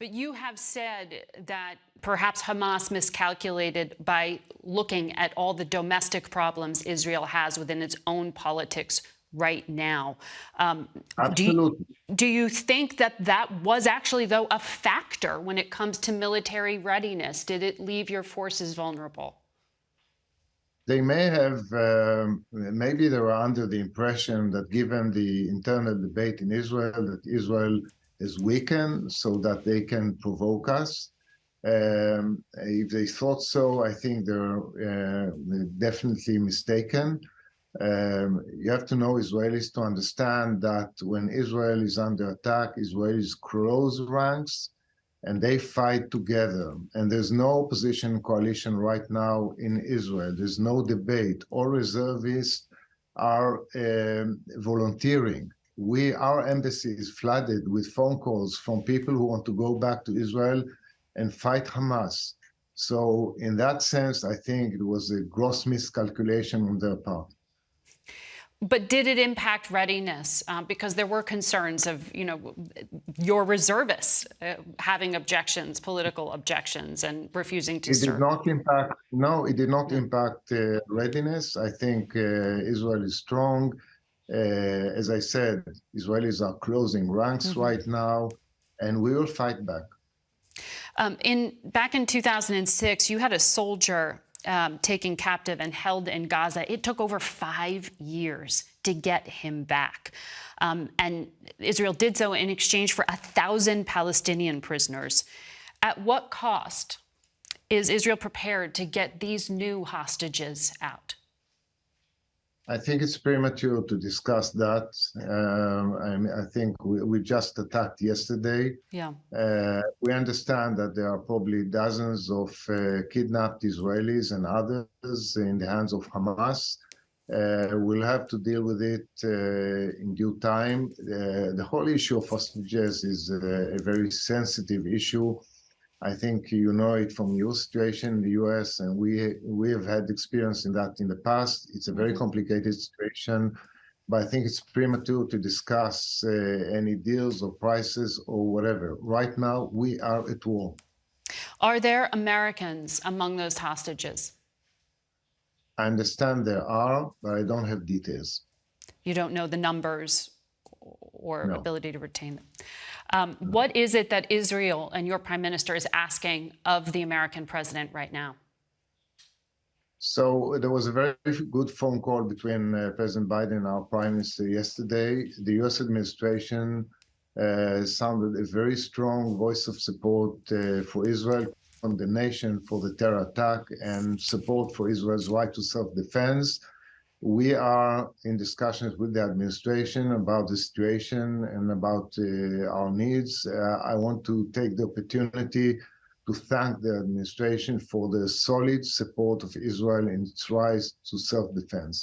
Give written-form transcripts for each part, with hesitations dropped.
But you have said that perhaps Hamas miscalculated by looking at all the domestic problems Israel has within its own politics right now. Um, do, you, Absolutely. do you think that that was actually, though, a factor when it comes to military readiness? Did it leave your forces vulnerable? They may have, maybe they were under the impression that given the internal debate in Israel, that Israel is weakened so that they can provoke us. If they thought so, I think they're definitely mistaken. You have to know Israelis to understand that when Israel is under attack, Israelis close ranks and they fight together. And there's no opposition coalition right now in Israel. There's no debate. All reservists are volunteering. Our embassy is flooded with phone calls from people who want to go back to Israel and fight Hamas. So in that sense, I think it was a gross miscalculation on their part. But did it impact readiness? Because there were concerns of, your reservists having objections, political objections, and refusing to serve. It did not impact. No, it did not impact readiness. I think Israel is strong. As I said, Israelis are closing ranks right now, and we will fight back. Back in 2006, you had a soldier taken captive and held in Gaza. It took over 5 years to get him back. And Israel did so in exchange for 1,000 Palestinian prisoners. At what cost is Israel prepared to get these new hostages out? I think it's premature to discuss that. I think we just attacked yesterday. Yeah. We understand that there are probably dozens of kidnapped Israelis and others in the hands of Hamas. We'll have to deal with it in due time. The whole issue of hostages is a very sensitive issue. I think you know it from your situation in the US, and we have had experience in that in the past. It's a very complicated situation, but I think it's premature to discuss any deals or prices or whatever. Right now, we are at war. Are there Americans among those hostages? I understand there are, but I don't have details. You don't know the numbers or No. ability to retain them. What is it that Israel and your prime minister is asking of the American president right now? So there was a very good phone call between President Biden and our prime minister yesterday. The U.S. administration sounded a very strong voice of support for Israel, condemnation for the terror attack, and support for Israel's right to self-defense. We are in discussions with the administration about the situation and about our needs. I want to take the opportunity to thank the administration for the solid support of Israel in its right to self-defense.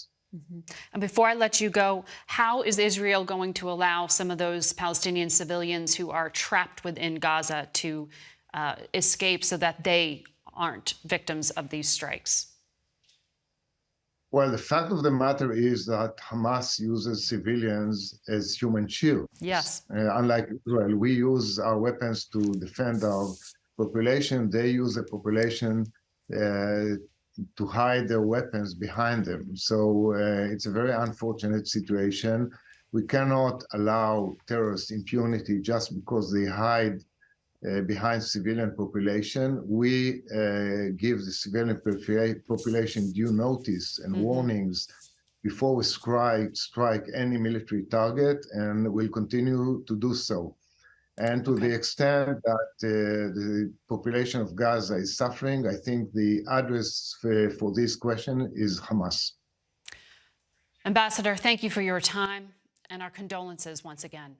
And before I let you go, how is Israel going to allow some of those Palestinian civilians who are trapped within Gaza to escape so that they aren't victims of these strikes? Well, the fact of the matter is that Hamas uses civilians as human shields. Yes. Unlike Israel, we use our weapons to defend our population. They use the population to hide their weapons behind them. So it's a very unfortunate situation. We cannot allow terrorist impunity just because they hide behind civilian population. We give the civilian population due notice and warnings before we strike any military target, and we'll continue to do so. And to the extent that the population of Gaza is suffering, I think the address for this question is Hamas. Ambassador, thank you for your time and our condolences once again.